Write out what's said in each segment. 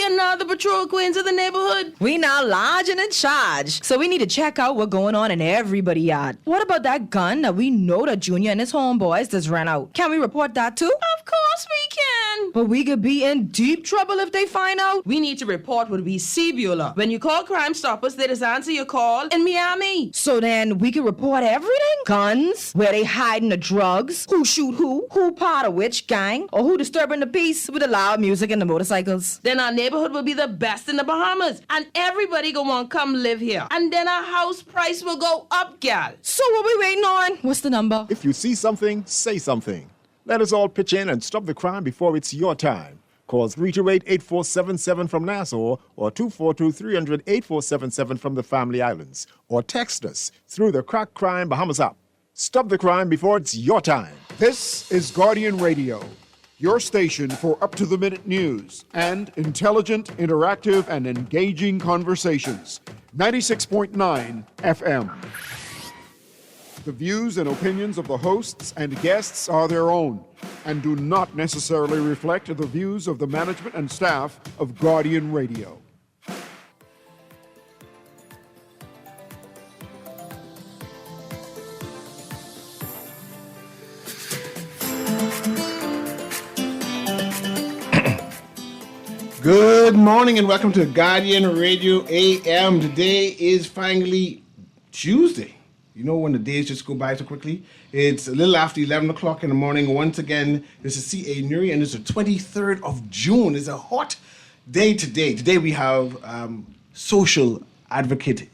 are now the patrol queens of the neighborhood. We now large and in charge. So we need to check out what's going on in everybody's yard. What about that gun that we know that Junior and his homeboys just ran out? Can we report that too? Of course we can. But we could be in deep trouble if they find out. We need to report what we see, Beulah. When you call Crime Stoppers, they just answer your call in Miami. So then we can report everything? Guns, where they hiding the drugs, who shoot who part of which gang, or who disturbing the peace with the loud music and the motorcycles. Then our neighborhood will be the best in the Bahamas, and everybody gonna want to come live here. And then our house price will go up, gal. So what we waiting on? What's the number? If you see something, say something. Let us all pitch in and stop the crime before it's your time. Call 328-8477 from Nassau or 242-300-8477 from the Family Islands. Or text us through the Crack Crime Bahamas app. Stop the crime before it's your time. This is Guardian Radio, your station for up-to-the-minute news and intelligent, interactive, and engaging conversations. 96.9 FM. The views and opinions of the hosts and guests are their own and do not necessarily reflect the views of the management and staff of Guardian Radio. Good morning and welcome to Guardian Radio AM. Today is finally Tuesday. You know when the days just go by so quickly? It's a little after 11 o'clock in the morning. Once again, this is CA Newry and it's the 23rd of June. It's a hot day today. Today we have social advocate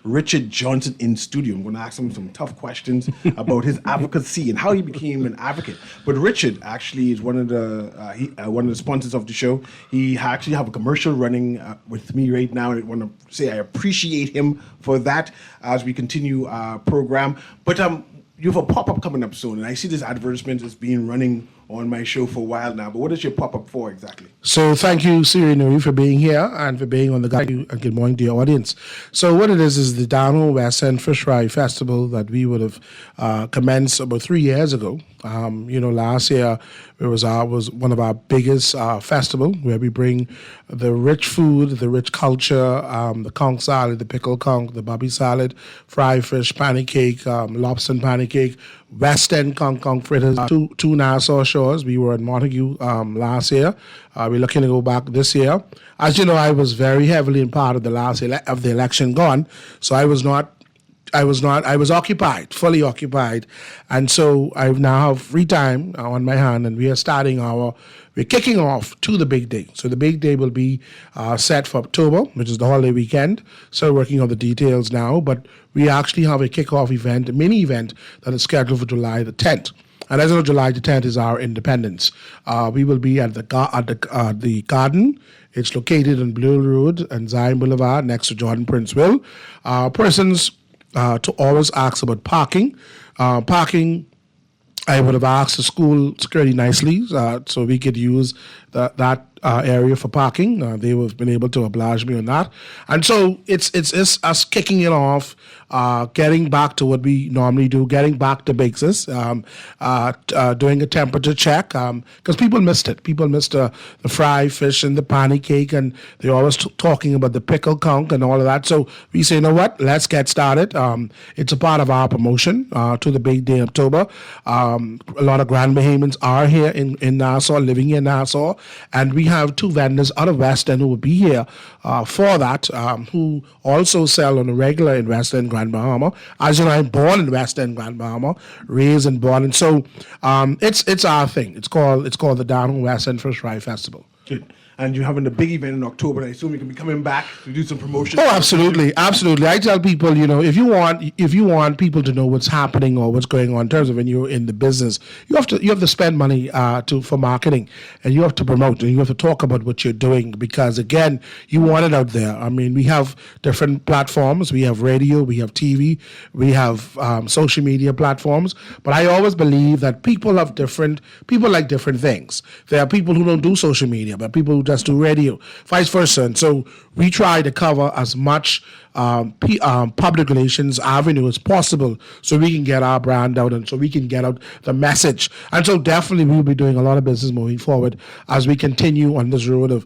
Richard Johnson in studio. I'm going to ask him some tough questions about his advocacy and how he became an advocate. But Richard actually is one of the sponsors of the show. He actually have a commercial running with me right now. I want to say I appreciate him for that as we continue our program. But you have a pop-up coming up soon, and I see this advertisement has been running on my show for a while now. But what is your pop-up for exactly? So thank you, Siri Nuri, for being here and for being on the Guardian, and good morning to your audience. So what it is the Downhill West End Fish Fry Festival that we would have commenced about 3 years ago. Last year it was one of our biggest festival where we bring the rich food, the rich culture, the conch salad, the pickled conch, the bobby salad, fried fish, panny cake, lobster and panny cake, West End conch fritters, two Nassau shores. We were at Montague last year. We're looking to go back this year. As you know, I was very heavily in part of the last of the election gone, so I was occupied, fully occupied. And so I now have free time on my hand, and we're kicking off to the big day. So the big day will be set for October, which is the holiday weekend. So working on the details now, but we actually have a kickoff event, a mini event that is scheduled for July the 10th. And as you know, July the 10th is our independence. We will be at the Garden. It's located on Blue Road and Zion Boulevard next to Jordan Prince Will. Persons to always ask about parking. I would have asked the school security nicely so we could use that area for parking. They have been able to oblige me on that. And so it's us kicking it off, getting back to what we normally do, getting back to basics, doing a temperature check, because people missed it. People missed the fried fish and the panny cake, and they're always talking about the pickled conch and all of that. So we say, you know what, let's get started. It's a part of our promotion to the big day in October. A lot of Grand Bahamians are here in Nassau, living in Nassau, and we have two vendors out of West End who will be here for that, who also sell on a regular in West End, Grand Bahama. As you know, I'm born in West End, Grand Bahama, raised and born, and so it's our thing. It's called the Downhill West End Fish Fry Festival. Good. And you're having a big event in October. I assume you can be coming back to do some promotion. Oh, absolutely. I tell people, if you want people to know what's happening or what's going on in terms of when you're in the business, you have to spend money for marketing, and you have to promote, and you have to talk about what you're doing, because again, you want it out there. I mean, we have different platforms. We have radio, we have TV, we have social media platforms. But I always believe that people like different things. There are people who don't do social media, but people who just do radio, vice versa. And so we try to cover as much public relations avenue as possible so we can get our brand out and so we can get out the message. And so definitely we'll be doing a lot of business moving forward as we continue on this road of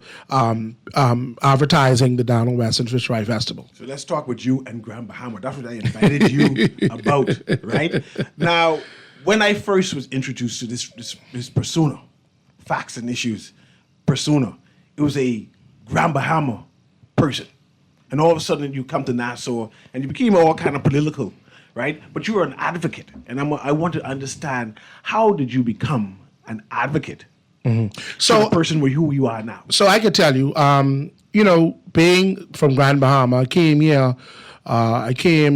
advertising the Down and Western Fish Fry Festival. So let's talk with you and Grand Bahama. That's what I invited you about, right? Now, when I first was introduced to this persona, facts and issues persona, it was a Grand Bahama person. And all of a sudden you come to Nassau and you became all kind of political, right? But you were an advocate. And I want to understand, how did you become an advocate So to the person who you are now? So I can tell you, being from Grand Bahama, I came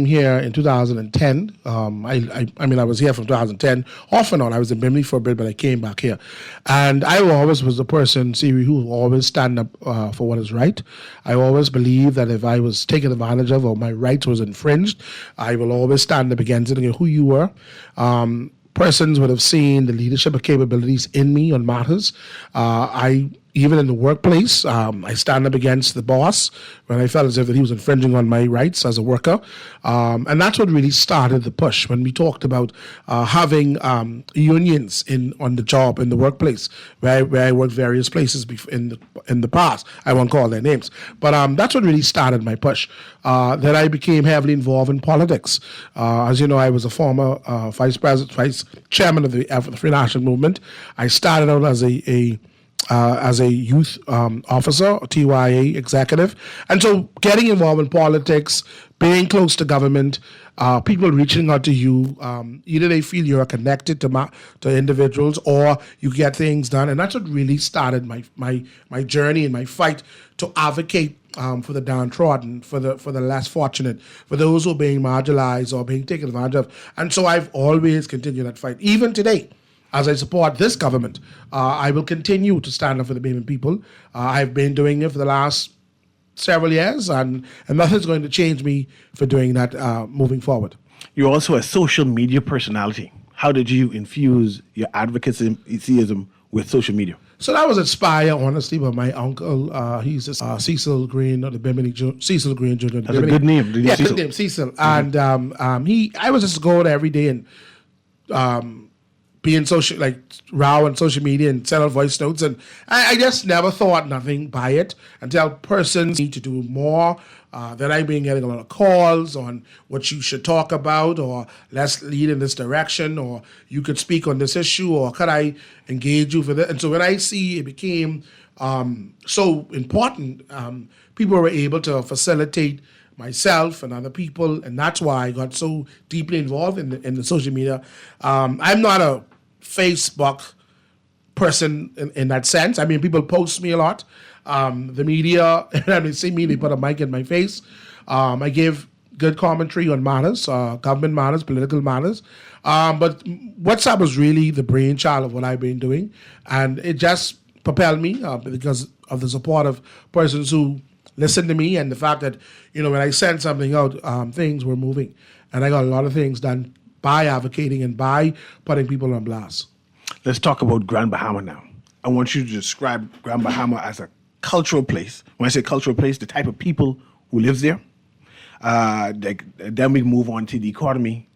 here in 2010. I was here from 2010, off and on. I was in Bimini for a bit, but I came back here. And I always was the person, who always stand up for what is right. I always believe that if I was taken advantage of or my rights was infringed, I will always stand up against it and who you were. Persons would have seen the leadership capabilities in me on matters. Even in the workplace, I stand up against the boss when I felt as if that he was infringing on my rights as a worker. And that's what really started the push when we talked about having unions on the job, in the workplace, where I worked various places in the past. I won't call their names. But that's what really started my push. Then I became heavily involved in politics. As you know, I was a former vice chairman of the Free National Movement. I started out as a youth officer, TYA executive. And so getting involved in politics, being close to government, people reaching out to you, either they feel you're connected to individuals or you get things done. And that's what really started my journey and my fight to advocate for the downtrodden, for the less fortunate, for those who are being marginalized or being taken advantage of. And so I've always continued that fight, even today. As I support this government, I will continue to stand up for the Bayman people. I've been doing it for the last several years, and nothing's going to change me for doing that moving forward. You're also a social media personality. How did you infuse your advocacy with social media? So that was inspired, honestly, by my uncle. He's Cecil Green, or the Bimini Cecil Green Jr. That's a good name. Yeah, good name, Cecil. Mm-hmm. And I was just going every day and being social, like raw on social media and send out voice notes. And I just never thought nothing by it until persons need to do more. Then I've been getting a lot of calls on what you should talk about, or let's lead in this direction, or you could speak on this issue, or could I engage you for that? And so when I see it became so important, people were able to facilitate myself and other people, and that's why I got so deeply involved in the social media. I'm not a Facebook person in that sense. I mean, people post me a lot. The media, and they see me, they put a mic in my face. I give good commentary on matters, government matters, political matters. But WhatsApp was really the brainchild of what I've been doing. And it just propelled me because of the support of persons who listen to me and the fact that, when I send something out, things were moving. And I got a lot of things done by advocating and by putting people on blast. Let's talk about Grand Bahama now. I want you to describe Grand Bahama as a cultural place. When I say cultural place, the type of people who lives there. Then we move on to the economy,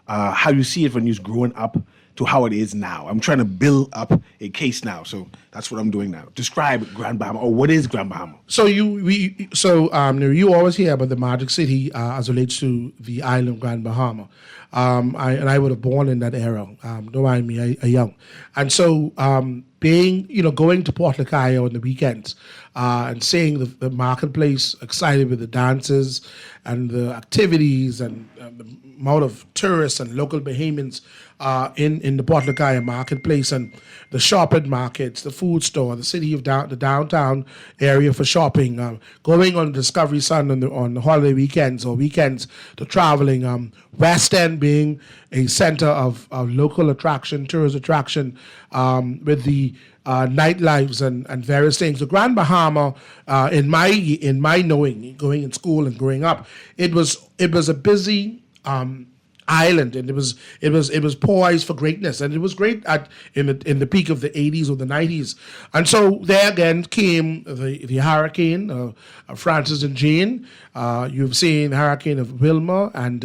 how you see it when you're growing up to how it is now. I'm trying to build up a case now, so that's what I'm doing now. Describe Grand Bahama, or what is Grand Bahama? So you always hear about the Magic City as relates to the island of Grand Bahama. I would have born in that era. Don't mind me, I young. And so going to Port Lacayo on the weekends and seeing the marketplace, excited with the dances and the activities and the amount of tourists and local Bahamians in the Port Lacayo marketplace, and the shopping markets, the food store, the city of the downtown area for shopping, going on Discovery Sun on the holiday weekends or weekends to traveling, West End being a center of local attraction, tourist attraction, with the nightlives and various things. The Grand Bahama, in my knowing, going in school and growing up, it was a busy island, and it was poised for greatness, and it was great in the peak of the 80s or the 90s. And so there again came the hurricane, Francis and Jane. You've seen the hurricane of Wilma, and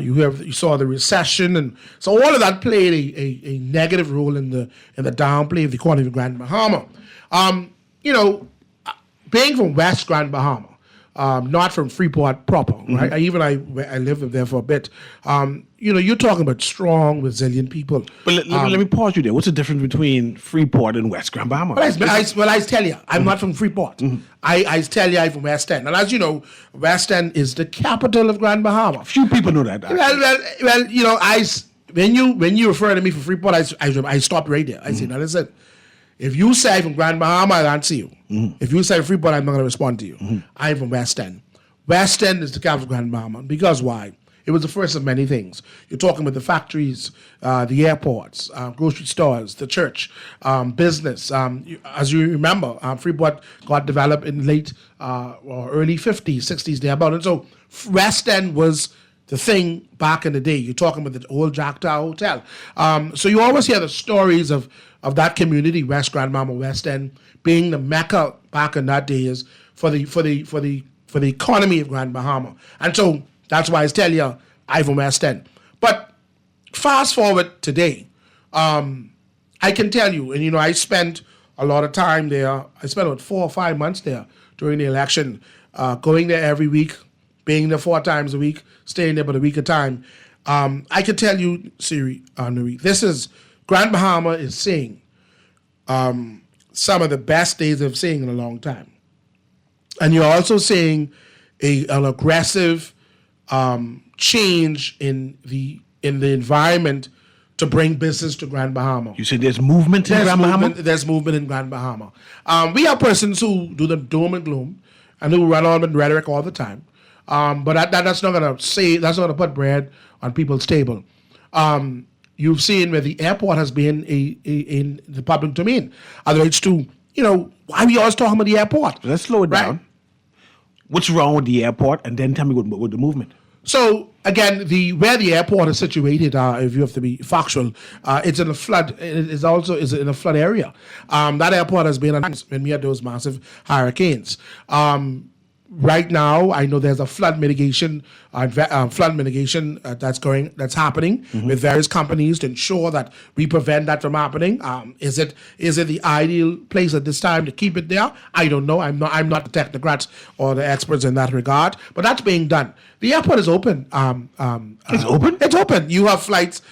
you saw the recession, and so all of that played a negative role in the downplay of the economy of Grand Bahama. Being from West Grand Bahama, not from Freeport proper, right? I lived there for a bit. You're talking about strong, resilient people. But let me pause you there. What's the difference between Freeport and West Grand Bahama? I tell you, I'm not from Freeport. I tell you, I'm from West End. And as you know, West End is the capital of Grand Bahama. Few people know that. When you refer to me from Freeport, I stopped right there. I say, now listen, if you say I'm from Grand Bahama, I'll answer you. If you say Freeport, I'm not going to respond to you. I'm from West End. West End is the capital of Grand Bahama. Because why? It was the first of many things. You're talking about the factories, the airports, grocery stores, the church, business. As you remember, Freeport got developed in late or early 50s, 60s, thereabout. And so West End was the thing back in the day. You're talking about the old Jack Tower Hotel. So you always hear the stories of that community, West Grand Bahama, West End, being the mecca back in that day is for the economy of Grand Bahama. And so that's why I tell you, I'm from West End. But fast forward today, I can tell you, and I spent a lot of time there. I spent about 4 or 5 months there during the election, going there every week, being there 4 times a week, staying there about a week at a time. I can tell you, Newry, Grand Bahama is seeing some of the best days of seeing in a long time. And you're also seeing an aggressive change in the environment to bring business to Grand Bahama. You said there's movement in Grand Bahama? There's movement in Grand Bahama. We have persons who do the doom and gloom and who run on with rhetoric all the time. But that's not going to put bread on people's table. You've seen where the airport has been in the public domain. Other it's to, why are we always talking about the airport? Let's slow it down. What's wrong with the airport? And then tell me what the movement. So again, where the airport is situated, if you have to be factual, it's in a flood. It is also in a flood area. That airport has been when we had those massive hurricanes. Right now, I know there's a flood mitigation that's happening with various companies to ensure that we prevent that from happening. Is it the ideal place at this time to keep it there? I don't know. I'm not the technocrats or the experts in that regard, but that's being done. The airport is open. It's open? It's open. You have flights.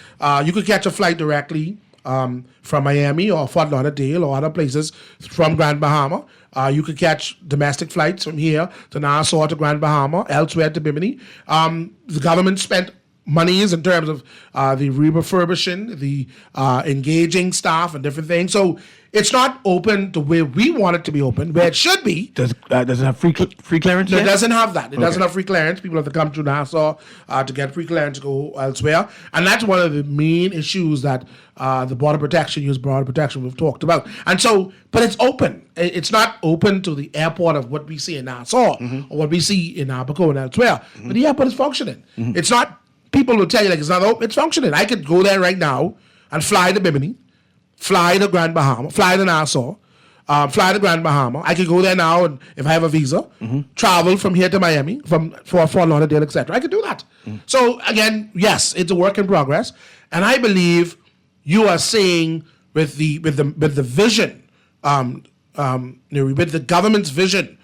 You could catch a flight directly from Miami or Fort Lauderdale or other places from Grand Bahama. You could catch domestic flights from here to Nassau to Grand Bahama, elsewhere to Bimini. The government spent monies in terms of the refurbishing, the engaging staff and different things. So it's not open to where we want it to be open, where it should be. Does it have free clearance? No, it doesn't have that. It doesn't have free clearance. People have to come to Nassau to get free clearance to go elsewhere. And that's one of the main issues that the Border Protection we've talked about. And so, but it's open. It's not open to the airport of what we see in Nassau or what we see in Abaco and elsewhere. But the airport is functioning. It's not, people will tell you like it's not open. It's functioning. I could go there right now and fly to Bimini, fly to Grand Bahama, fly to Nassau, fly to Grand Bahama. I could go there now, and if I have a visa, travel from here to Miami, for Fort Lauderdale, etc. I could do that. So again, yes, it's a work in progress, and I believe you are seeing with the vision, with the government's vision,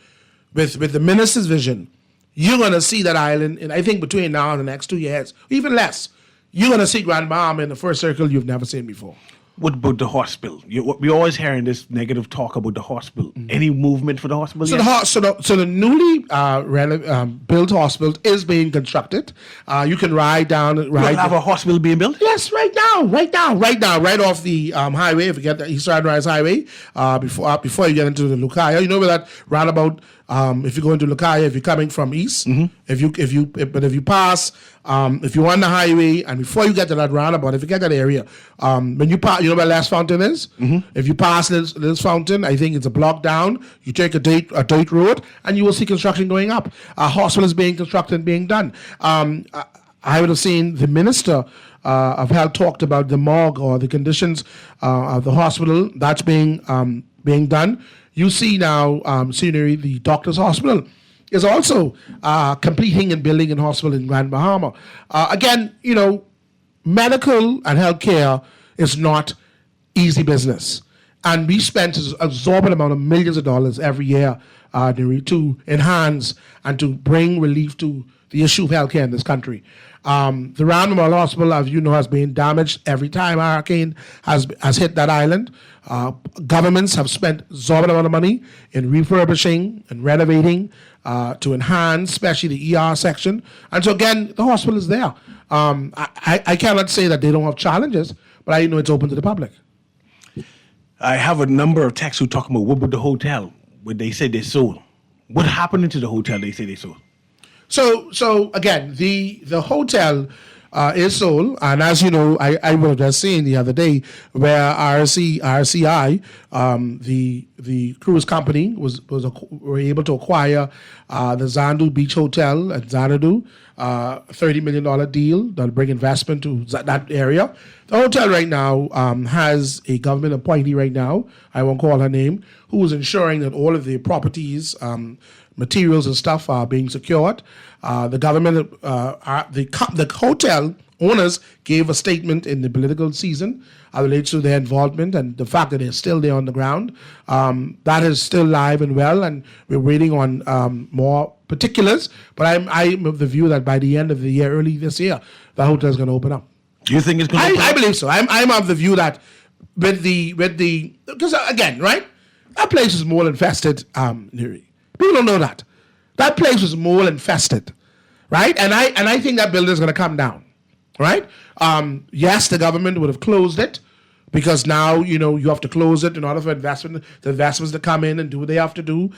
with the minister's vision, you're going to see that island, and I think between now and the next 2 years, even less, you're going to see Grand Bahama in the first circle you've never seen before. What about the hospital? We're always hearing this negative talk about the hospital. Any movement for the hospital? So the newly built hospital is being constructed. You can ride down. You have a hospital being built? Yes, right now, right off the highway. If you get the East Sunrise Highway, before you get into the Lucaya, you know where that roundabout. If you go into Lucaya, if you're coming from east, if you pass, if you're on the highway, and before you get to that roundabout, if you get that area, when you pass, you know where Last Fountain is. If you pass this fountain, I think it's a block down. You take a dirt road, and you will see construction going up. A hospital is being constructed, being done. I would have seen the minister of health talked about the morgue or the conditions of the hospital. That's being done. You see now, Newry, the doctor's hospital is also completing and building a hospital in Grand Bahama. Again, medical and healthcare is not easy business. And we spent an exorbitant amount of millions of dollars every year to enhance and to bring relief to the issue of healthcare in this country. The Round Memorial Hospital, as you know, has been damaged every time a hurricane has hit that island. Governments have spent exorbitant amount of money in refurbishing and renovating to enhance, especially the ER section. And so again, the hospital is there. I cannot say that they don't have challenges, but I know it's open to the public. I have a number of texts who talk about what about the hotel, where they said they sold. What happened to the hotel they say they sold? So again, the hotel is sold, and as you know, I was just saying the other day where RCI, the cruise company were able to acquire the Xanadu Beach Hotel at Xanadu, $30 million deal that'll bring investment to that area. The hotel right now has a government appointee right now, I won't call her name, who is ensuring that all of the properties, materials and stuff are being secured. The government, the hotel owners gave a statement in the political season related to their involvement and the fact that they're still there on the ground. That is still live and well, and we're waiting on more particulars. But I'm of the view that by the end of the year, early this year, the hotel is going to open up. Do you think it's going to open up? I believe so. I'm of the view that with the because again, right, that place is mole infested, Newry. People don't know that. That place was mole infested, right? And I think that building is going to come down, right? Yes, the government would have closed it because now, you have to close it in order for the investments to come in and do what they have to do.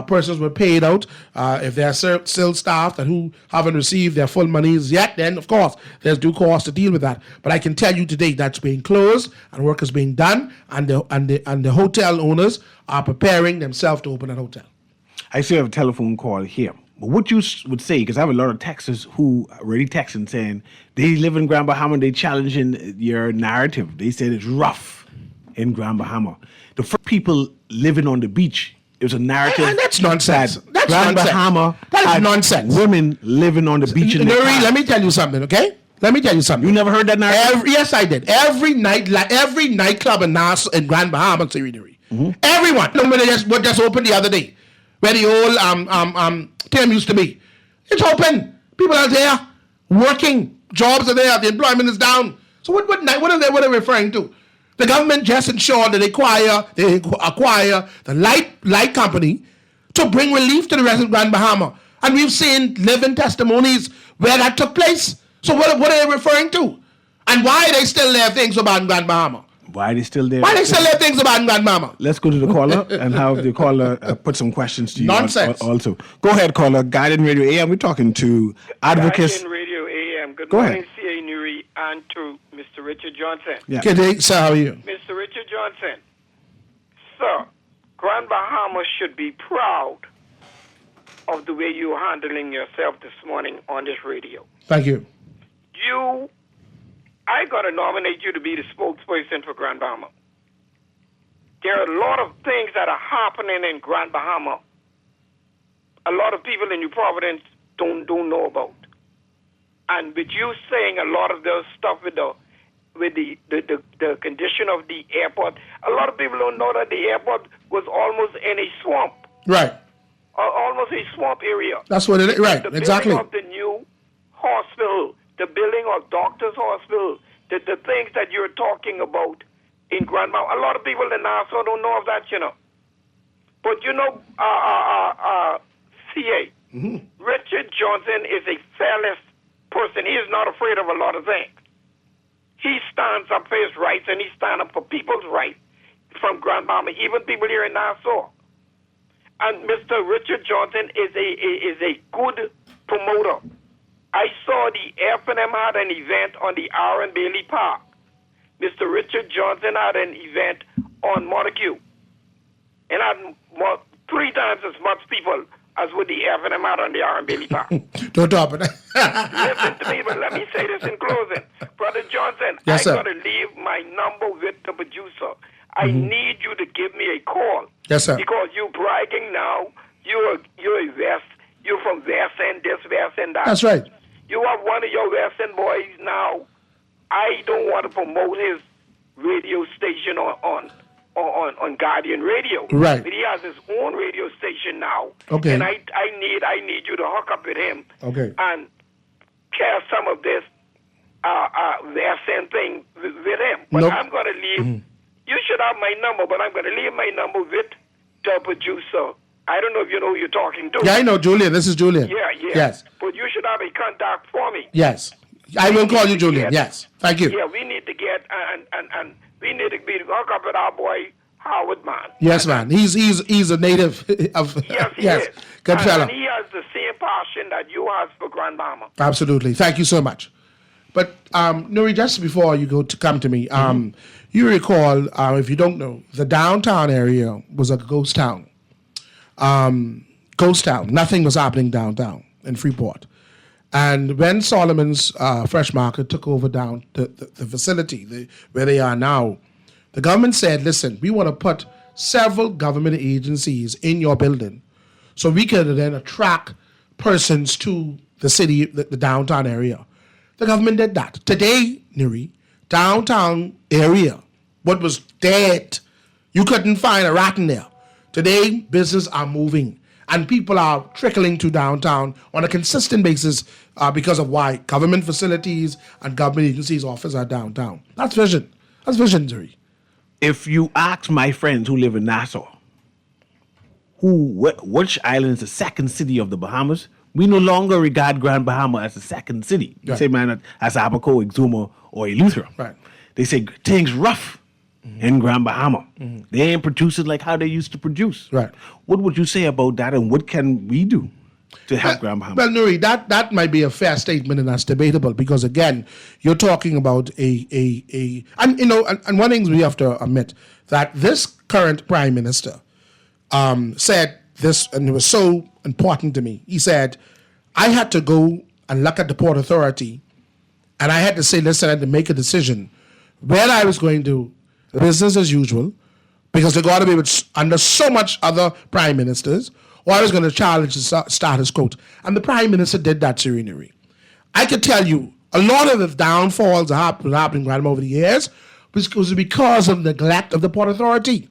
Persons were paid out. If there are still staff who haven't received their full monies yet, then, of course, there's due cost to deal with that. But I can tell you today that's being closed and work is being done, and the hotel owners are preparing themselves to open a hotel. I still have a telephone call here. But what you would say, because I have a lot of texters who are already texting saying they live in Grand Bahama, they challenging your narrative. They said it's rough in Grand Bahama. The first people living on the beach, it was a narrative. And that's nonsense. That's Grand nonsense. Bahama That is nonsense. Women living on the beach in the Newry, let me tell you something, okay? Let me tell you something. You never heard that narrative? Yes, I did. Every nightclub in Grand Bahama, Newry. Mm-hmm. Everyone. They just opened the other day, where the old Tim used to be. It's open. People are there working. Jobs are there. The employment is down. So what are they referring to? The government just ensured that they acquire the light company to bring relief to the rest of Grand Bahama. And we've seen living testimonies where that took place. So what are they referring to? And why are they still there things about Grand Bahama? Why are they still there? Why are they still there things about Grand Bahama? Let's go to the caller and have the caller put some questions to you. Nonsense. Also. Go ahead, caller. Guardian Radio AM. We're talking to advocates. Guardian Radio AM. Good Go morning, ahead. C.A. Newry, and to Mr. Richard Johnson. Yeah. Good day, sir. How are you? Mr. Richard Johnson, sir, Grand Bahama should be proud of the way you're handling yourself this morning on this radio. Thank you. I got to nominate you to be the spokesperson for Grand Bahama. There are a lot of things that are happening in Grand Bahama. A lot of people in New Providence don't know about. And with you saying a lot of those stuff with the condition of the airport, a lot of people don't know that the airport was almost in a swamp. Right. Almost a swamp area. That's what it is. Right. The Exactly. building of the new hospital, the building of Doctors Hospital, the things that you're talking about in Grand Bahama. A lot of people in Nassau don't know of that, But CA, Richard Johnson is a fearless person. He is not afraid of a lot of things. He stands up for his rights, and he stands up for people's rights from Grand Bahama, even people here in Nassau. And Mr. Richard Johnson is a good promoter. I saw the F&M had an event on the Aaron Bailey Park. Mr. Richard Johnson had an event on Montague. And had 3 times as much people as with the F and M out on the R&B top. Don't talk about Listen to me, but let me say this in closing. Brother Johnson, Yes, I sir. got to leave my number with the producer. I need you to give me a call. Yes, sir. Because you bragging now. You're a West. You're from West End, this West End, that. That's right. You are one of your West End boys now. I don't want to promote his radio station on Guardian Radio. Right. But he has his own radio station now. Okay. And I need you to hook up with him. Okay. And share some of this West End thing with him. But Nope. I'm going to leave. You should have my number, but I'm going to leave my number with the producer. I don't know if you know who you're talking to. Yeah, I know, Julian. This is Julian. Yeah. Yes. But you should have a contact for me. Yes. I will call you, Julian. Yeah. Yes. Thank you. Yeah, we need to get and we need to be hook up with our boy Howard, man. Yes, man. He's a native of. Yes, he is. Good fella. And he has the same passion that you have for Grand Bahama. Absolutely. Thank you so much. But Newry, just before you come to me, you recall, if you don't know, the downtown area was a ghost town. Ghost town. Nothing was happening downtown in Freeport. And when Solomon's Fresh Market took over down the facility where they are now, the government said, listen, we want to put several government agencies in your building so we can then attract persons to the city, the downtown area. The government did that. Today, Newry, downtown area, what was dead, you couldn't find a rat in there. Today, business are moving and people are trickling to downtown on a consistent basis because of why government facilities and government agencies' offices are downtown. That's vision. That's vision, Newry. If you ask my friends who live in Nassau, which island is the second city of the Bahamas, we no longer regard Grand Bahama as the second city. Right. Say, man, as Abaco, Exuma, or Eleuthera. Right. They say things rough in Grand Bahama. They ain't producing like how they used to produce. Right. What would you say about that, and what can we do to help Grand Bahama? Well, Newry, that might be a fair statement, and that's debatable because again, you're talking about and one thing we have to admit that this current prime minister said this, and it was so important to me. He said, I had to go and look at the Port Authority, and I had to say, listen, I had to make a decision whether I was going to business as usual, because they got to be under so much other prime ministers, or I was going to challenge the status quo. And the prime minister did that, Newry. I can tell you, a lot of the downfalls that happening over the years was because of neglect of the Port Authority.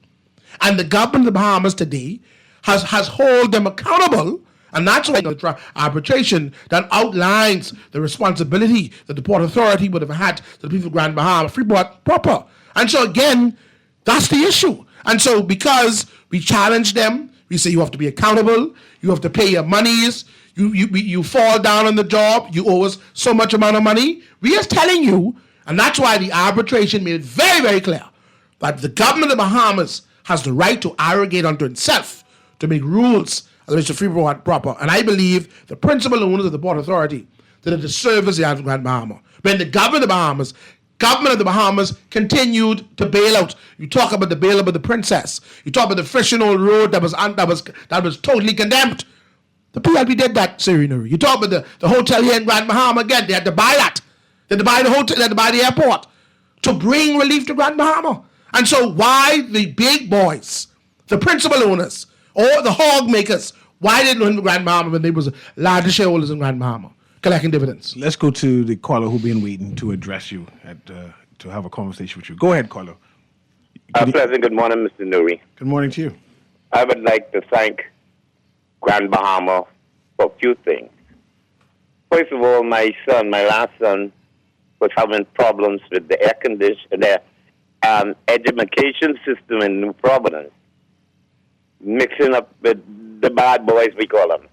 And the government of the Bahamas today has held them accountable, and that's why the arbitration that outlines the responsibility that the Port Authority would have had to the people of Grand Bahama, Freeport proper. And so again, that's the issue. And so because we challenge them, we say you have to be accountable, you have to pay your monies, you fall down on the job, you owe us so much amount of money. We are telling you, and that's why the arbitration made it very, very clear that the government of the Bahamas has the right to arrogate unto itself to make rules as which the Freeport proper. And I believe the principal owners of the Port Authority did a disservice to the Grand Bahama. When the government of the Bahamas continued to bail out. You talk about the bailout of the Princess. You talk about the Fishing Old Road that was totally condemned. The PLP did that, Newry. You talk about the hotel here in Grand Bahama again. They had to buy that. They had to buy the hotel. They had to buy the airport to bring relief to Grand Bahama. And so why the big boys, the principal owners, or the hog makers, why didn't win Grand Bahama when they was largest shareholders in Grand Bahama collecting dividends? Let's go to the caller who's been waiting to address you, to have a conversation with you. Go ahead, caller. Pleasant good morning, Mr. Newry. Good morning to you. I would like to thank Grand Bahama for a few things. First of all, my last son, was having problems with the air condition, the education system in New Providence, mixing up with the bad boys, we call them.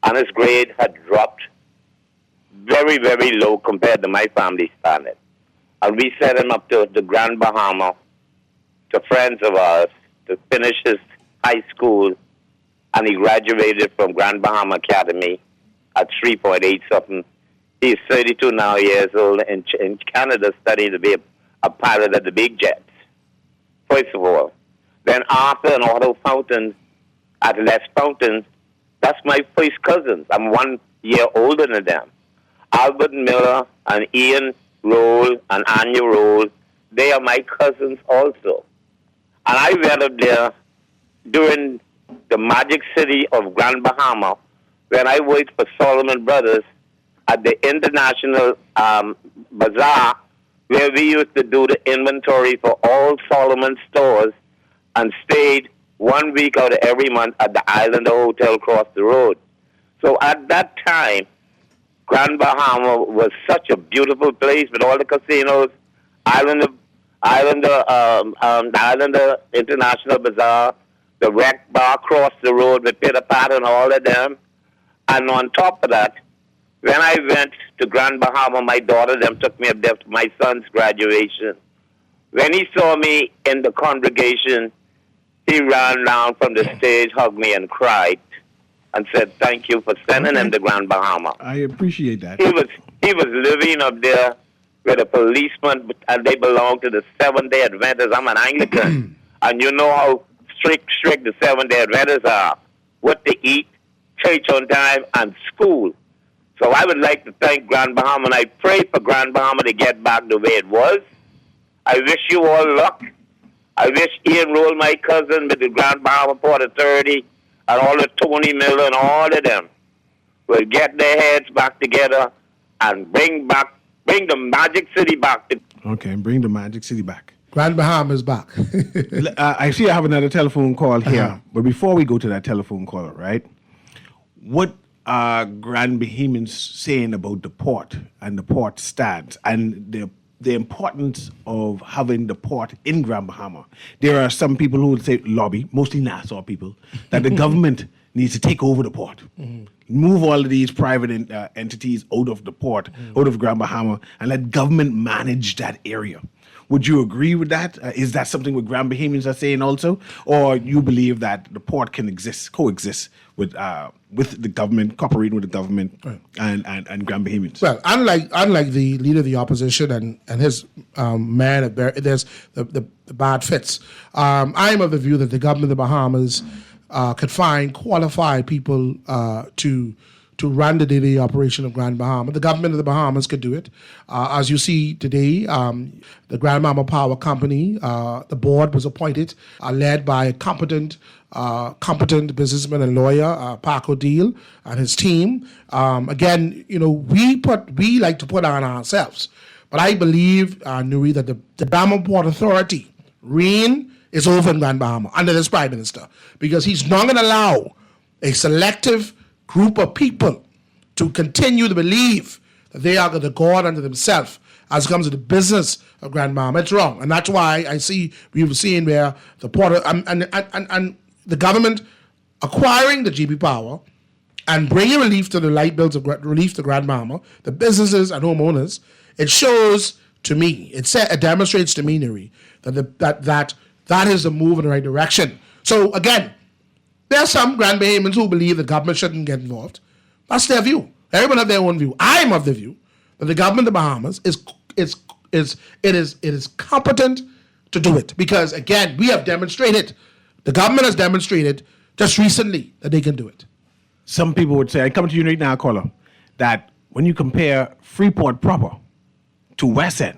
And his grade had dropped very, very low compared to my family standard. And we set him up to the Grand Bahama, to friends of ours, to finish his high school, and he graduated from Grand Bahama Academy at 3.8 something. He's 32 now years old in Canada, studying to be a pilot of the big jets, first of all. Then after an auto fountain at Les Fountains, That's my first cousins. I'm 1 year older than them. Albert Miller and Ian Roll and Anya Roll, they are my cousins also. And I went up there during the Magic City of Grand Bahama when I worked for Solomon Brothers at the International Bazaar, where we used to do the inventory for all Solomon stores, and stayed 1 week out of every month at the Islander Hotel across the road. So at that time, Grand Bahama was such a beautiful place with all the casinos, the Islander International Bazaar, the Rec Bar across the road with Peter Pat and all of them. And on top of that, when I went to Grand Bahama, my daughter them took me up there to my son's graduation. When he saw me in the congregation, he ran down from the stage, hugged me, and cried, and said, "Thank you for sending him to Grand Bahama." I appreciate that. He was living up there with a policeman, and they belong to the Seventh-day Adventists. I'm an Anglican, and you know how strict the Seventh-day Adventists are. What they eat, church on time, and school. So I would like to thank Grand Bahama, and I pray for Grand Bahama to get back the way it was. I wish you all luck. I wish Ian Roll, my cousin, with the Grand Bahama Port Authority, and all the Tony Miller and all of them will get their heads back together and bring the Magic City back. Okay, bring the Magic City back. Grand Bahama is back. I see I have another telephone call here, but before we go to that telephone caller, right? What are Grand Bahamians saying about the port and the port stands and the importance of having the port in Grand Bahama? There are some people who would say lobby, mostly Nassau people, that the government needs to take over the port, move all of these private entities out of the port, out of Grand Bahama, and let government manage that area. Would you agree with that? Is that something what Grand Bahamians are saying also? Or you believe that the port can coexist with the government, cooperating with the government and Grand Bahamians? Well, unlike the leader of the opposition and his man, there's the bad fits. I'm of the view that the government of the Bahamas could find qualified people to run the daily operation of Grand Bahama. The government of the Bahamas could do it. As you see today, the Grand Bahama Power Company, the board was appointed, led by a competent businessman and lawyer, Paco Deal, and his team. Again, we like to put on ourselves. But I believe, Newry, that the Bahama Port Authority, reign is over in Grand Bahama under this Prime Minister, because he's not going to allow a selective group of people to continue to believe that they are the God unto themselves as it comes to the business of Grand Bahama. It's wrong. And that's why we've seen where the port and the government acquiring the GB Power and bringing relief to the light bills of relief to Grand Bahama, the businesses and homeowners. It shows to me, it demonstrates to me, Newry, that is the move in the right direction. So again, there are some Grand Bahamians who believe the government shouldn't get involved. That's their view. Everyone has their own view. I'm of the view that the government of the Bahamas is competent to do it, because again, we have demonstrated, the government has demonstrated just recently that they can do it. Some people would say, I come to you right now, caller, that when you compare Freeport proper to West End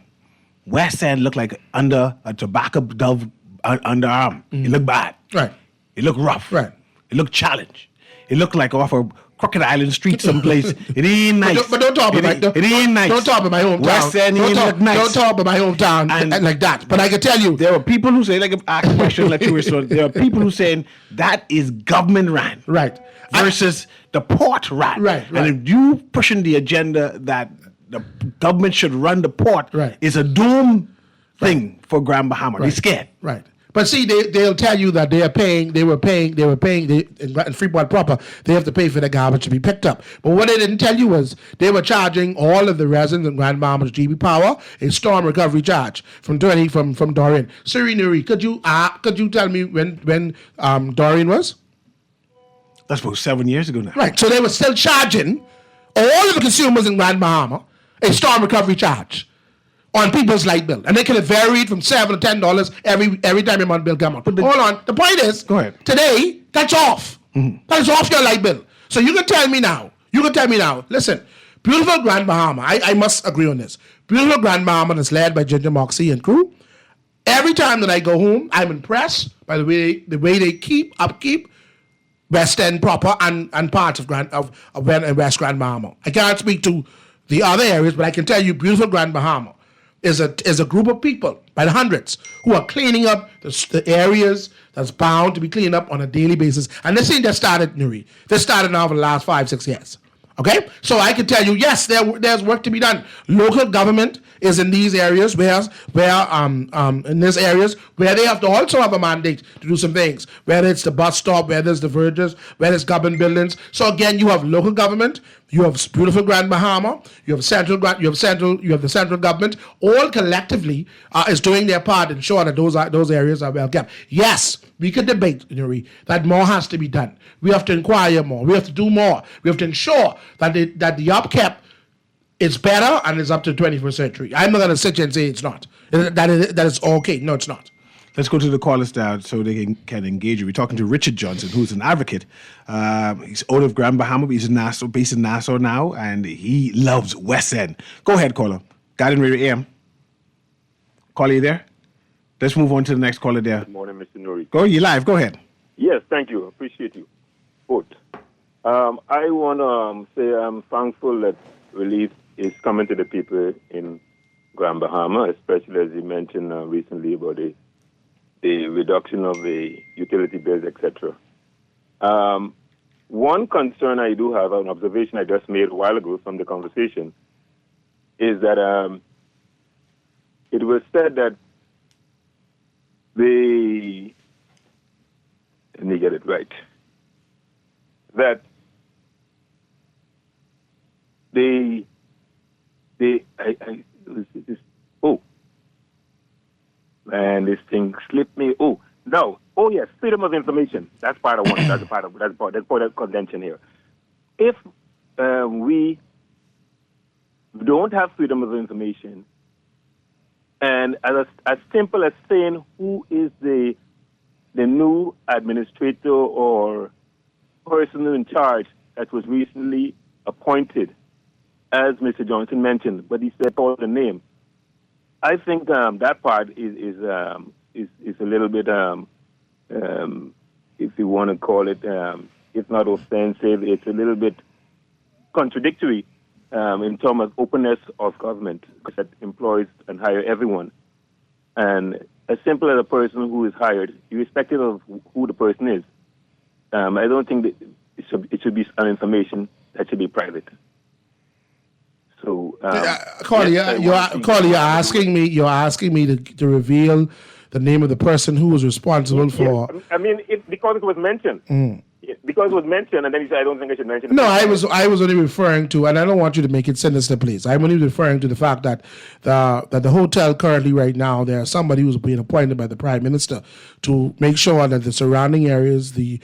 look like under a tobacco dove underarm. It looked bad. Right. It looked rough. Right. It looked challenged. It looked like off a Crooked Island street someplace. It ain't nice. But don't talk about it ain't nice. Don't talk about my hometown. West End ain't look nice. Don't talk about my hometown and like that. But I can tell you, there are people who say, like ask a question, let you respond. There are people who saying that is government ran, right, versus the port ran, right. And if you pushing the agenda that the government should run the port, right, is a doom thing for Grand Bahama. They're scared, right. But see, they'll tell you that they were paying in Freeport proper, they have to pay for the garbage to be picked up. But what they didn't tell you was they were charging all of the residents in Grand Bahama's GB Power a storm recovery charge from Dorian. Siri Newry, could you tell me when Dorian was? That's about 7 years ago now. Right. So they were still charging all of the consumers in Grand Bahama a storm recovery charge on people's light bill, and they could have varied from $7 to $10 every time your month bill come out. But hold on, the point is, go ahead. Today that's off. That is off your light bill. So you can tell me now. Listen, beautiful Grand Bahama. I must agree on this. Beautiful Grand Bahama that's led by Ginger Moxie and crew. Every time that I go home, I'm impressed by the way they upkeep West End proper and parts of West Grand Bahama. I can't speak to the other areas, but I can tell you, beautiful Grand Bahama is a group of people by the hundreds who are cleaning up the areas that's bound to be cleaned up on a daily basis. And this ain't just started, Newry. This started now for the last 5-6 years. Okay? So I can tell you, yes, there's work to be done. Local government is in these areas where they have to also have a mandate to do some things, whether it's the bus stop, whether it's the verges, whether it's government buildings. So again, you have local government, you have beautiful Grand Bahama, you have the central government, all collectively is doing their part to ensure that those areas are well kept. Yes, we could debate, Newry, that more has to be done. We have to inquire more. We have to do more. We have to ensure that the upkeep is better and is up to the 21st century. I'm not going to sit here and say it's not. That is okay. No, it's not. Let's go to the callers now so they can engage you. We're talking to Richard Johnson, who's an advocate. He's out of Grand Bahama, but he's based in Nassau now, and he loves West End. Go ahead, caller. Guardian Radio AM. Caller, you there? Let's move on to the next caller there. Good morning, Mr. Newry. You live. Go ahead. Yes, thank you. Appreciate you both. I want to say I'm thankful that relief is coming to the people in Grand Bahama, especially as you mentioned recently about the reduction of the utility bills, etc. One concern I do have, an observation I just made a while ago from the conversation, is that it was said that let me get it right, that this thing slipped me. Yes, freedom of information. That's part of one. That's part of contention here. If we don't have freedom of information, and as simple as saying who is the new administrator or person in charge that was recently appointed, as Mr. Johnson mentioned, but he said called the name. I think that part is a little bit, if you want to call it, if not offensive, it's a little bit contradictory in terms of openness of government that employs and hire everyone. And as simple as a person who is hired, irrespective of who the person is, I don't think that it should be an information that should be private. So, you're asking me to reveal the name of the person who was responsible for. Yes. I mean, because it was mentioned. Because it was mentioned, and then he said, "I don't think I should mention it." No, I was only referring to, and I don't want you to make it sinister, please. I'm only referring to the fact that the hotel currently right now, there's somebody who's being appointed by the Prime Minister to make sure that the surrounding areas, the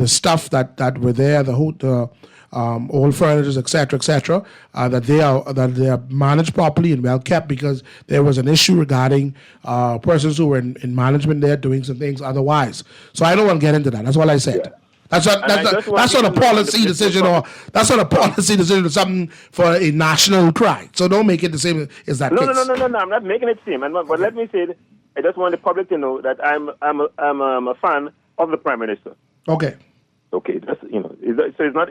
stuff that were there, the old furnitures, etc., that they are managed properly and well kept, because there was an issue regarding persons who were in management there doing some things otherwise. So I don't want to get into that. That's what I said. Yeah. That's not a policy decision, or that's not a policy decision or something for a national cry. So don't make it the same as that. No. I'm not making it seem. But let me say, I just want the public to know that I'm a fan of the Prime Minister. Okay. That's, so it's not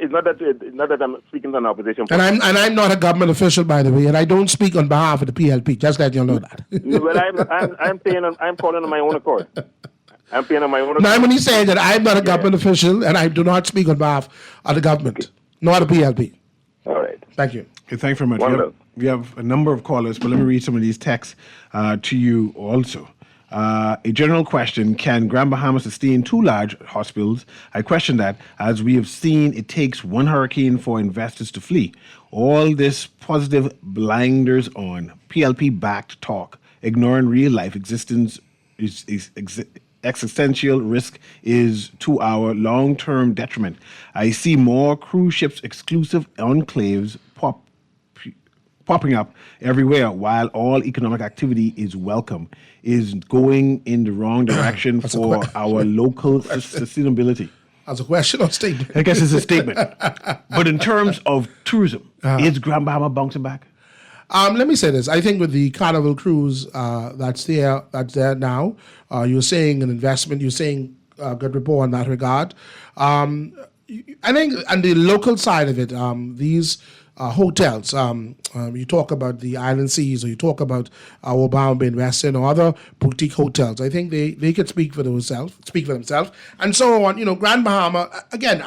that I'm speaking on opposition. And I'm not a government official, by the way, and I don't speak on behalf of the PLP. Just let you know that. Well, I'm calling on my own accord. I'm paying on my own accord. No, I'm only saying that I'm not a government official, and I do not speak on behalf of the government, nor the PLP. All right. Thank you. Okay, thank you very much. We have a number of callers, but let me read some of these texts to you also. A general question: can Grand Bahama sustain two large hospitals? I question that, as we have seen, it takes one hurricane for investors to flee. All this positive blinders on, PLP-backed talk, ignoring real-life existence existential risk is to our long-term detriment. I see more cruise ships, exclusive enclaves popping up everywhere, while all economic activity is welcome, is going in the wrong direction for our local sustainability. as a question or statement? I guess it's a statement. But in terms of tourism, is Grand Bahama bouncing back? Let me say this. I think with the Carnival cruise that's there now, you're saying an investment, you're saying a good report in that regard. I think on the local side of it, these hotels, you talk about the Island Seas, or you talk about Obama Bay Western or other boutique hotels. I think they could speak for themselves. And so on, Grand Bahama, again,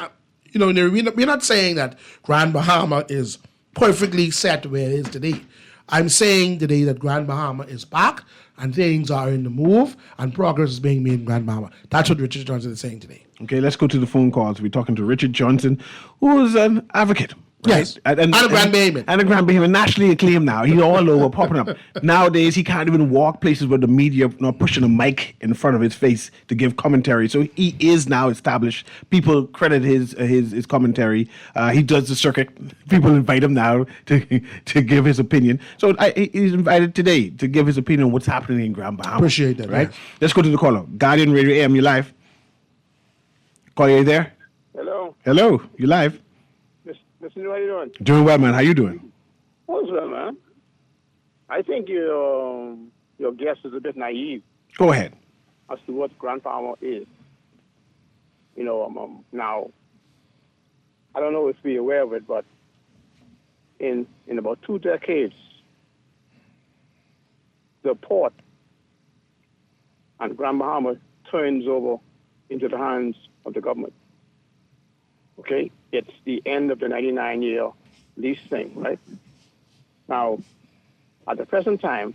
we're not saying that Grand Bahama is perfectly set where it is today. I'm saying today that Grand Bahama is back and things are in the move and progress is being made in Grand Bahama. That's what Richard Johnson is saying today. Okay, let's go to the phone calls. We're talking to Richard Johnson, who is an advocate. Right? Yes, and a Grand Bahamian. And a Grand Bahamian, nationally acclaimed now. He's all over, popping up. Nowadays, he can't even walk places where the media are not pushing a mic in front of his face to give commentary. So he is now established. People credit his commentary. He does the circuit. People invite him now to give his opinion. So he's invited today to give his opinion on what's happening in Grand Bahama. Appreciate that. Right? Yes. Let's go to the caller. Guardian Radio AM, you live. Caller, you there? Hello, you live. Listen, how you doing? Doing well, man. How you doing? All's well, man. I think your guest is a bit naive Go ahead. as to what Grand Bahama is. Now, I don't know if we're aware of it, but in about 2 decades, the port and Grand Bahama turns over into the hands of the government. Okay? It's the end of the 99-year lease thing, right? Now, at the present time,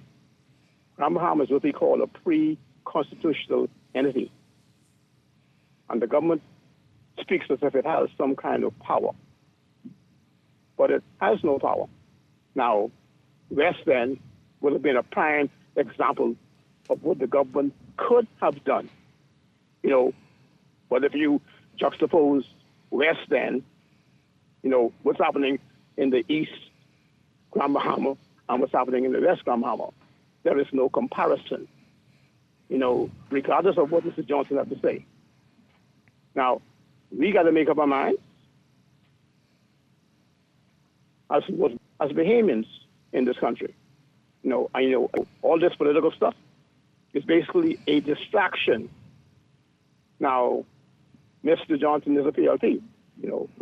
Grand Bahama is what we call a pre-constitutional entity. And the government speaks as if it has some kind of power. But it has no power. Now, West End would have been a prime example of what the government could have done. But if you juxtapose West End, what's happening in the East Grand Bahama and what's happening in the West Grand Bahama, there is no comparison, regardless of what Mr. Johnson has to say. Now, we got to make up our minds as Bahamians in this country. All this political stuff is basically a distraction. Now, Mr. Johnson is a PLP.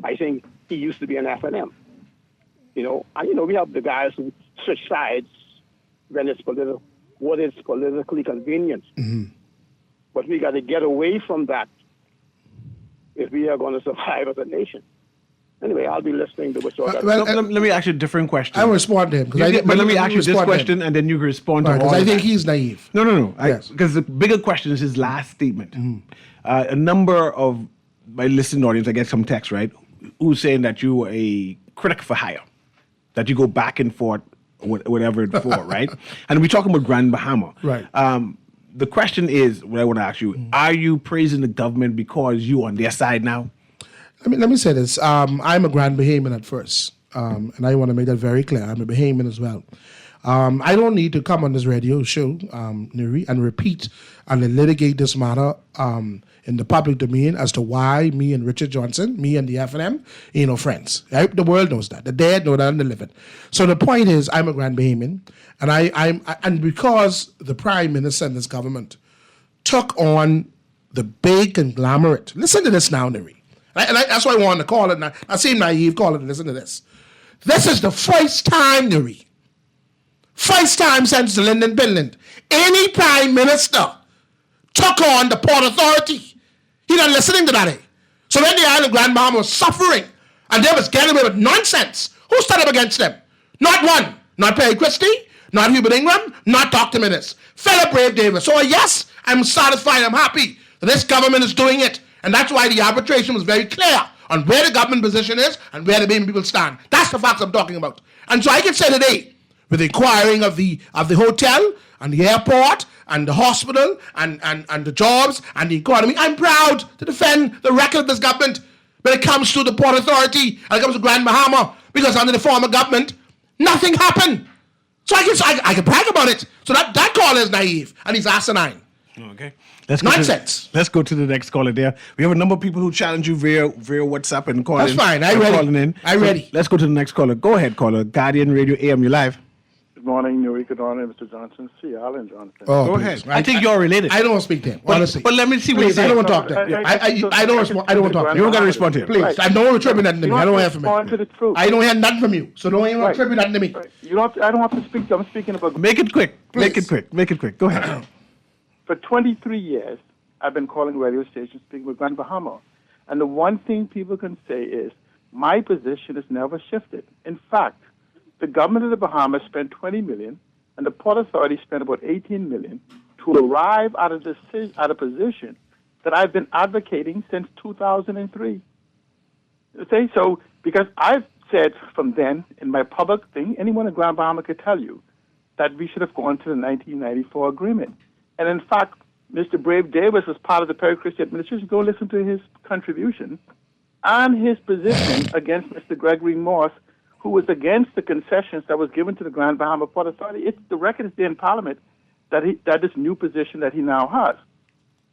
I think he used to be an FNM. And we have the guys who switch sides when it's politically convenient. Mm-hmm. But we got to get away from that if we are going to survive as a nation. Anyway, I'll be listening to what you're let me ask you a different question. I will respond to him. But let me ask you this question, and then you can respond to all because I think that. he's naive. No. Yes. Because the bigger question is his last statement. A number of my listening audience, I get some text, right, who's saying that you were a critic for hire, that you go back and forth, whatever it's for, right? And we're talking about Grand Bahama. Right. The question is, what I want to ask you, are you praising the government because you're on their side now? Let me say this. I'm a Grand Bahamian at first, and I want to make that very clear. I'm a Bahamian as well. I don't need to come on this radio show, Newry, and repeat and litigate this matter in the public domain as to why me and Richard Johnson, me and the FNM, friends. Right? The world knows that. The dead know that and the living. So the point is, I'm a Grand Bahamian, and because the Prime Minister and this government took on the big conglomerate. Listen to this now, Newry. That's why I wanted to call it. I seem naive, call it. Listen to this. This is the first time, Newry, first time since the Linden Billund, any Prime Minister took on the Port Authority. He not listening to that. So when the island Grand Bahama was suffering and they was getting away with nonsense, who stood up against them? Not one. Not Perry Christie, not Hubert Ingram, not Dr. Minnis. Philip Brave Davis. So yes, I'm satisfied, I'm happy that this government is doing it. And that's why the arbitration was very clear on where the government position is and where the Bahamian people stand. That's the facts I'm talking about. And so I can say today, with the acquiring of the hotel and the airport and the hospital and the jobs and the economy, I'm proud to defend the record of this government when it comes to the Port Authority and it comes to Grand Bahama, because under the former government, nothing happened. So I can brag about it. So that caller is naive and he's asinine. Okay. Nonsense. Let's go to the next caller there. We have a number of people who challenge you via WhatsApp and calling. That's fine. I'm ready. I'm ready. Let's go to the next caller. Go ahead, caller. Guardian Radio AM, you're live. Good morning, Newry. Good morning, Mr. Johnson. See, Alan Johnson. Oh, Go please. ahead. I think you're related. I don't want to speak to him, honestly. But let me see what Please, you I say. don't want to talk to him. I don't want to talk to him. You don't got to respond to him. Please, I don't want to attribute nothing to me. I don't hear from respond to him. the truth. I don't hear nothing from you, so don't even Right. attribute nothing to me. Right. You don't. I don't have to speak. I'm speaking about. Make it quick. Make Please. it quick. Make it quick. Go ahead. For 23 years, I've been calling radio stations speaking with Grand Bahama. And the one thing people can say is my position has never shifted. In fact, the government of the Bahamas spent $20 million, and the Port Authority spent about $18 million to arrive at a position that I've been advocating since 2003. Okay, so because I've said from then in my public thing, anyone in Grand Bahama could tell you that we should have gone to the 1994 agreement. And in fact, Mr. Brave Davis was part of the Perry Christie administration. Go listen to his contribution and his position against Mr. Gregory Morse, who was against the concessions that was given to the Grand Bahama Port Authority. The record is there in Parliament that this new position that he now has.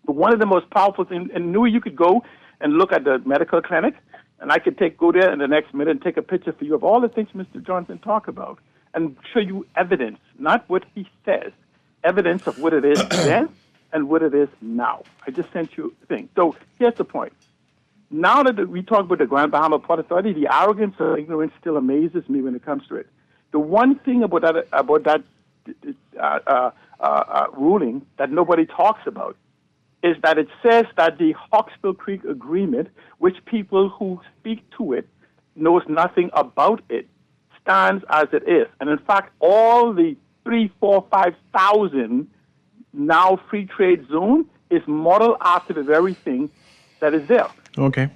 But one of the most powerful things, and Newry, you could go and look at the medical clinic, and I could go there in the next minute and take a picture for you of all the things Mr. Johnson talked about and show you evidence, not what he says, evidence of what it is then and what it is now. I just sent you a thing. So here's the point. Now that we talk about the Grand Bahama Port Authority, the arrogance or ignorance still amazes me when it comes to it. The one thing about that ruling that nobody talks about is that it says that the Hawksbill Creek Agreement, which people who speak to it knows nothing about it, stands as it is. And in fact, all the 5,000 now free trade zone is modeled after the very thing that is there. Okay.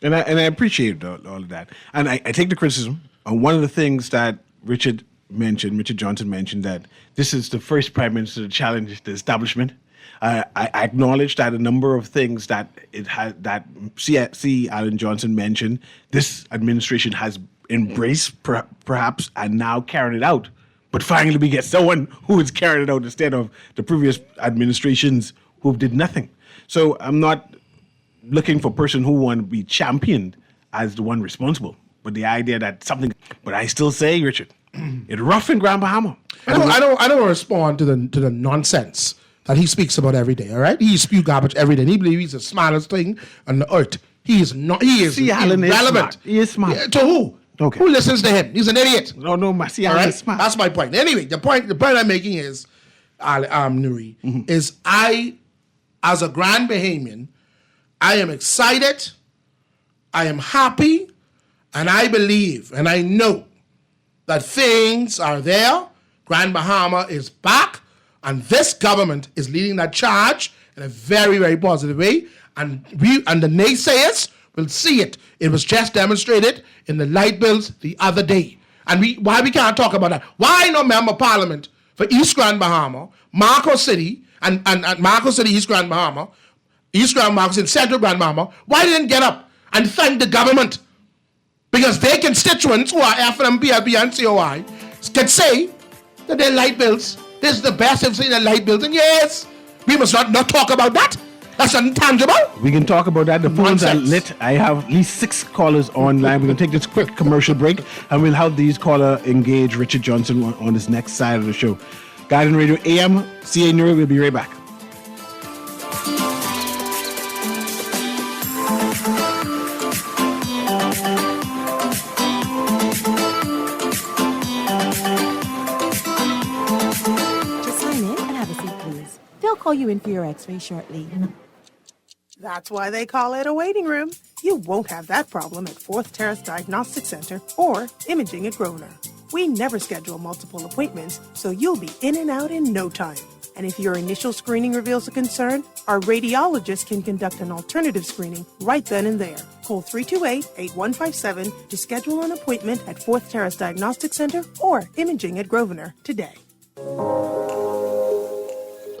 And I appreciate all of that. And I take the criticism. And one of the things that Richard Johnson mentioned, that this is the first prime minister to challenge the establishment. I acknowledge that a number of things that C. Alan Johnson mentioned, this administration has embraced perhaps and now carried it out. But finally we get someone who is carrying it out instead of the previous administrations who did nothing. So I'm not looking for a person who want to be championed as the one responsible. But the idea that something, but I still say, Richard, it's rough in Grand Bahama. I don't respond to the nonsense that he speaks about every day. All right, he spews garbage every day. And he believes he's the smartest thing on the earth. He is not. He is irrelevant. He is smart. Yeah, to who? Okay. Who listens to him? He's an idiot. No, see, all right? is smart. That's my point. Anyway, the point I'm making is, Newry, is I, as a Grand Bahamian, I am excited, I am happy, and I believe and I know that things are there. Grand Bahama is back, and this government is leading that charge in a very, very positive way. And the naysayers will see it. It was just demonstrated in the light bills the other day. And why we can't talk about that? Why no member of parliament for East Grand Bahama, Marco City, and Marco City, East Grand Bahama, East Grand Marco City, Central Grand Bahama, why didn't get up and thank the government? Because their constituents who are FNM, PLP, and COI can say that their light bills, this is the best they've seen their light bills. And yes, we must not talk about that. That's intangible. We can talk about that. The phones are lit. I have at least 6 callers online. We're going to take this quick commercial break, and we'll have these callers engage Richard Johnson on this next side of the show. Guardian Radio AM, CA Newry. We'll be right back. Just sign in and have a seat, please. They'll call you in for your x-ray shortly. That's why they call it a waiting room. You won't have that problem at Fourth Terrace Diagnostic Center or Imaging at Grosvenor. We never schedule multiple appointments, so you'll be in and out in no time. And if your initial screening reveals a concern, our radiologist can conduct an alternative screening right then and there. Call 328-8157 to schedule an appointment at Fourth Terrace Diagnostic Center or Imaging at Grosvenor today.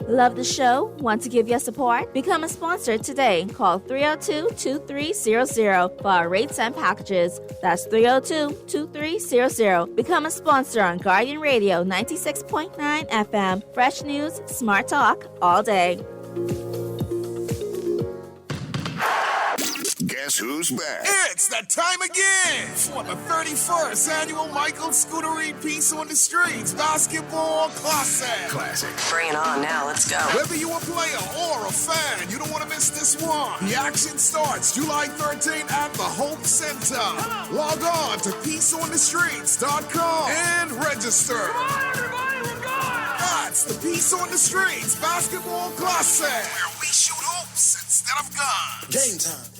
Love the show? Want to give your support? Become a sponsor today. Call 302-2300 for our rates and packages. That's 302-2300. Become a sponsor on Guardian Radio 96.9 FM. Fresh news, smart talk, all day. Guess who's back? It's that time again for the 31st annual Michael Scuderi Peace on the Streets Basketball Classic. Bring it on now, let's go. Whether you're a player or a fan, you don't want to miss this one. The action starts July 13th at the Hope Center. Log on to peaceonthestreets.com and register. Come on, everybody, we're going! That's the Peace on the Streets Basketball Classic, where we shoot hoops instead of guns. Game time.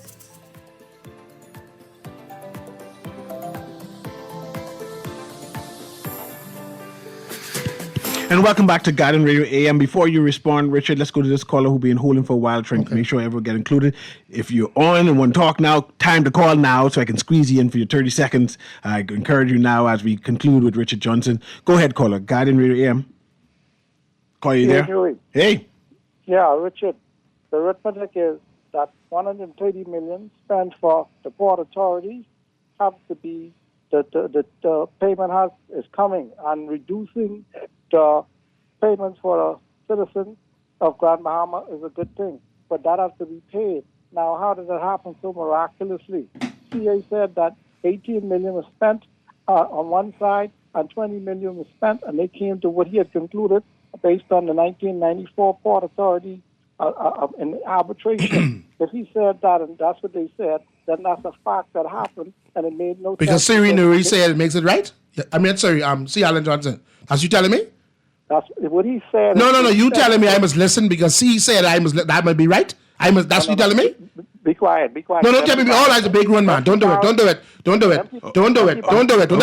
And welcome back to Guardian Radio AM. Before you respond, Richard, let's go to this caller who's been holding for a while, trying to make sure everyone get included. If you're on and want to talk now, time to call now so I can squeeze you in for your 30 seconds. I encourage you now as we conclude with Richard Johnson. Go ahead, caller. Guardian Radio AM. Call you there? Newry. Hey. Yeah, Richard. The arithmetic is that 130 million spent for the port authorities have to be the payment is coming and reducing the payments for the citizens of Grand Bahama is a good thing, but that has to be paid. Now, how did it happen so miraculously? CA said that 18 million was spent on one side and 20 million was spent, and they came to what he had concluded based on the 1994 Port Authority in the arbitration. If he said that and that's what they said, then that's a fact that happened, and it made no sense. Because Siri Newry said it makes it right? I mean, sorry, C. Alan Johnson. That's you telling me? That's what he said. No. You telling me I must listen because C said that must be right? That's what you telling me? Be quiet. No, don't tell me. All right, a big one, man. Don't do it. Don't let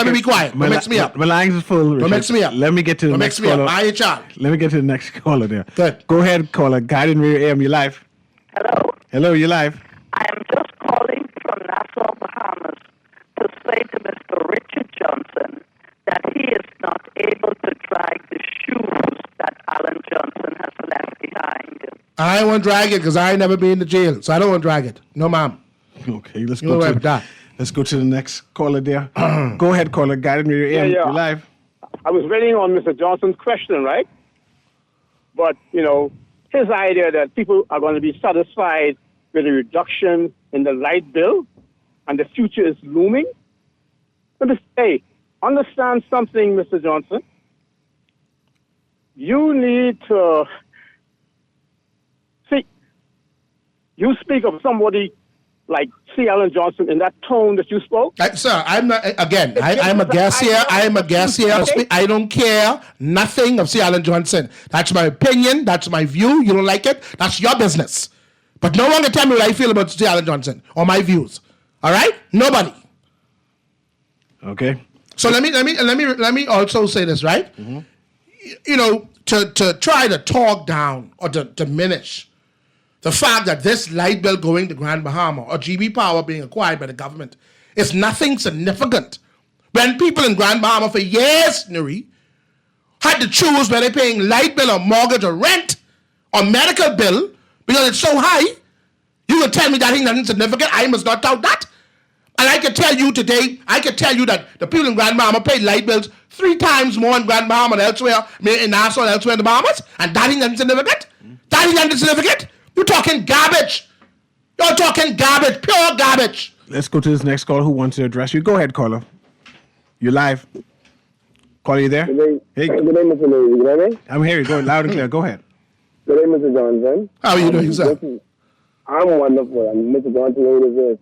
me be quiet. Don't mix me up. My lines is full. Don't mix me up. Let me get to the next caller. Let me get to the next caller there. Good. Go ahead, caller. Guardian Radio AM, you live. Hello, you live. I am just calling from Nassau, Bahamas to say to Mr. Richard Johnson that he is not able to drag the shoes that Alan Johnson has left behind. I won't drag it because I ain't never been to jail, so I don't want to drag it. No, ma'am. Okay, let's go to the next caller there. Go ahead, caller. Guardian Radio AM, you're live. I was waiting on Mr. Johnson's question, right? But, his idea that people are going to be satisfied with a reduction in the light bill and the future is looming. Hey, understand something, Mr. Johnson. You need to you speak of somebody like C. Alan Johnson in that tone that you spoke. Sir, I'm not, again, I'm a guest here. I don't care nothing of C. Alan Johnson. That's my opinion. That's my view. You don't like it? That's your business. But no one can tell me what I feel about C. Alan Johnson or my views. All right? Nobody. Okay. So let me also say this, right? Mm-hmm. To try to talk down or to diminish the fact that this light bill going to Grand Bahama or GB Power being acquired by the government is nothing significant. When people in Grand Bahama for years, Newry, had to choose whether they're paying light bill or mortgage or rent or medical bill because it's so high, you can tell me that ain't nothing significant. I must not doubt that. And I can tell you today, that the people in Grand Bahama pay light bills 3 times more in Grand Bahama than elsewhere, in Nassau and elsewhere in the Bahamas, and that ain't nothing significant. That ain't nothing significant. You're talking garbage. You're talking garbage, pure garbage. Let's go to this next caller who wants to address you. Go ahead, caller. You're live. Caller, you there? Good day, Mr. Lewis. You hear me? I'm here. Go loud and clear. Go ahead. Good day, Mr. Johnson. How are you doing, sir? I'm wonderful. And Mr. Johnson, what is this?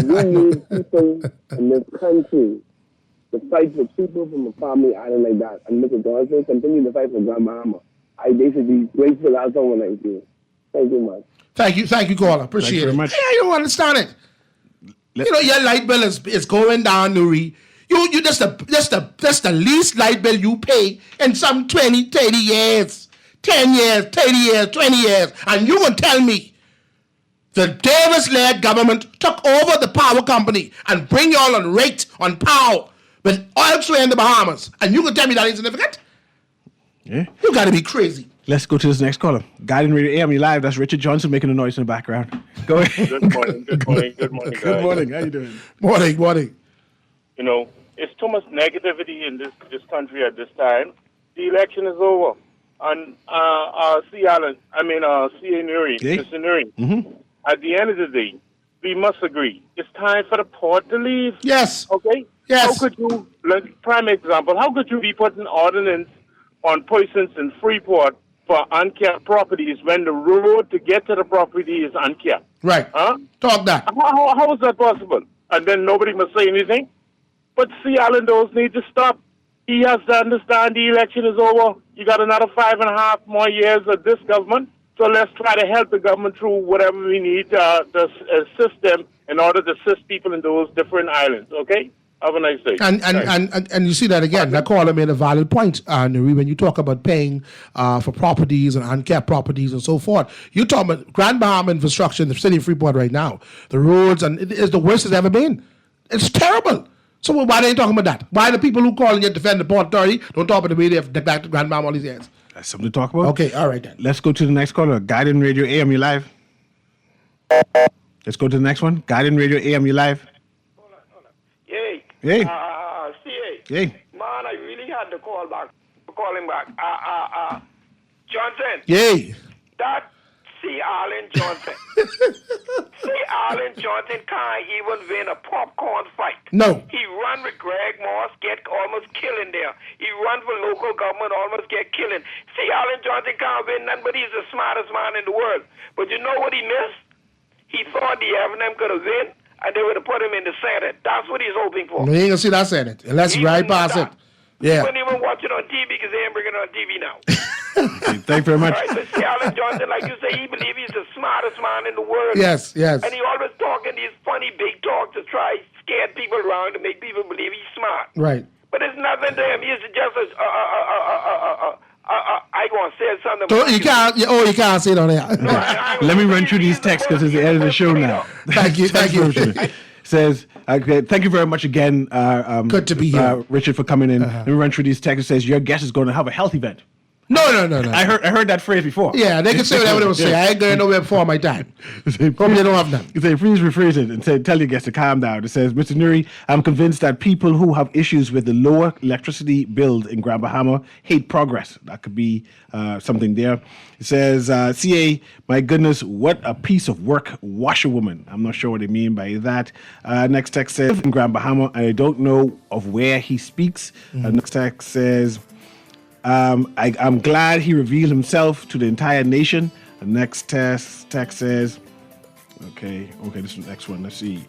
We need people in this country to fight for people from a family island like that. And Mr. Johnson, continue to fight for Grand Bahama. They should be grateful to have someone like you. Thank you much. Thank you, caller. Appreciate it. Much. Yeah, you don't understand it. Your light bill is going down, Newry. You that's the least light bill you pay in some 20, 30 years, 10 years, 30 years, 20 years, and you gonna tell me the Davis-led government took over the power company and bring y'all on rate on power with elsewhere in the Bahamas, and you gonna tell me that ain't significant? Yeah. You gotta be crazy. Let's go to this next caller. Guardian Radio AM, you live. That's Richard Johnson making a noise in the background. Go ahead. Good morning, good morning, good morning, guys. Good morning. How you doing? Morning. You know, it's too much negativity in this country at this time. The election is over. And C. Newry, Mr. Newry, at the end of the day, we must agree. It's time for the port to leave. Yes. Okay? Yes. How could you, like, prime example, how could you be putting ordinance on persons in Freeport for unkept properties when the road to get to the property is unkept? Right. Huh? Talk that. How is that possible? And then nobody must say anything? But C. Allendos need to stop. He has to understand the election is over. You got another 5.5 more years of this government. So let's try to help the government through whatever we need to assist them in order to assist people in those different islands. Okay? Have a nice day. And you see that again. That caller made a valid point, Newry, when you talk about paying for properties and unkept properties and so forth. You're talking about Grand Bahama infrastructure in the city of Freeport right now. The roads, and it is the worst it's ever been. It's terrible. So why they ain't talking about that? Why the people who call and get defend the Port Authority don't talk about the way they have back to Grand Bahama all these years? That's something to talk about. Okay, all right then. Let's go to the next caller. Guardian Radio AM, you live. Let's go to the next one. Guardian Radio AM, you live. Yay. Hey. CA. Hey. Man, I really had to call him back. Johnson. Yay. That C. Allen Johnson. C. Allen Johnson can't even win a popcorn fight. No. He run with Greg Moss, get almost killing there. He run for local government, almost get killing. C. Allen Johnson can't win none, but he's the smartest man in the world. But you know what he missed? He thought the F&M could have win, and they would have put him in the Senate. That's what he's hoping for. No, you ain't gonna see that Senate unless you right past it. Yeah. You wouldn't even watch it on TV because they ain't bringing it on TV now. Okay, thank you very much. All right, so C. Allen Johnson, like you say, he believes he's the smartest man in the world. Yes. And he always talking these funny big talk to try scare people around to make people believe he's smart. Right. But it's nothing to him. He's just I gonna say something. So you can't say it on there. Let me run through these texts because it's the end of the show now. Thank you. Says, okay, thank you very much again. Good to be here, Richard, for coming in. Let me run through these texts. It says your guest is going to have a health event. No. I heard that phrase before. Yeah, they can say whatever they want to say. I ain't going nowhere before my time. Hope they don't have none. You say, please rephrase it and say, tell your guest to calm down. It says, Mr. Newry, I'm convinced that people who have issues with the lower electricity bill in Grand Bahama hate progress. That could be something there. It says, CA, my goodness, what a piece of work, washerwoman. I'm not sure what they mean by that. Next text says, in Grand Bahama, I don't know of where he speaks. Next text says, I'm glad he revealed himself to the entire nation. The next text says, okay, this is the next one. Let's see.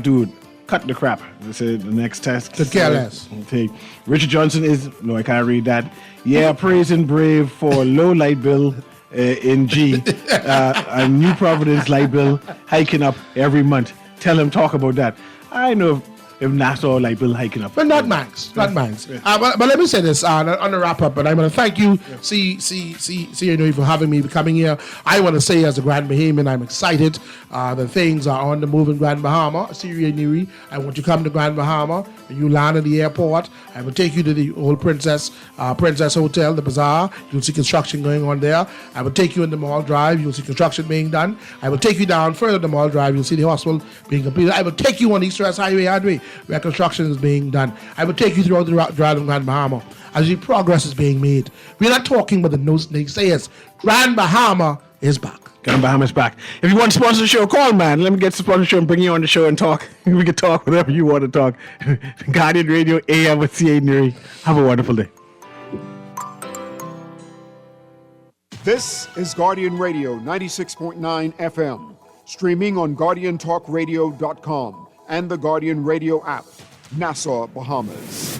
Dude, cut the crap. This is the next text. Could care less. Okay. Richard Johnson is, no, I can't read that. Yeah, praising Brave for low light bill in G. A New Providence light bill hiking up every month. Tell him talk about that. I know if Nassau light bill hiking up. But not Max. But let me say this on the wrap up, and I want to thank you, C. Newry, for having me coming here. I want to say, as a Grand Bahamian, I'm excited that things are on the move in Grand Bahama. C. Newry, I want you to come to Grand Bahama. When you land at the airport, I will take you to the old Princess Hotel, the bazaar. You'll see construction going on there. I will take you in the Mall Drive. You'll see construction being done. I will take you down further the Mall Drive. You'll see the hospital being completed. I will take you on East West Highway, where construction is being done. I will take you throughout the drive in Grand Bahama as the progress is being made. We're not talking about the naysayers. Grand Bahama is back. Grand Bahama is back. If you want to sponsor the show, call, man. Let me get the sponsor the show and bring you on the show and talk. We can talk whatever you want to talk. Guardian Radio AM with C.A. Newry. Have a wonderful day. This is Guardian Radio 96.9 FM, streaming on GuardianTalkRadio.com and the Guardian Radio app, Nassau, Bahamas.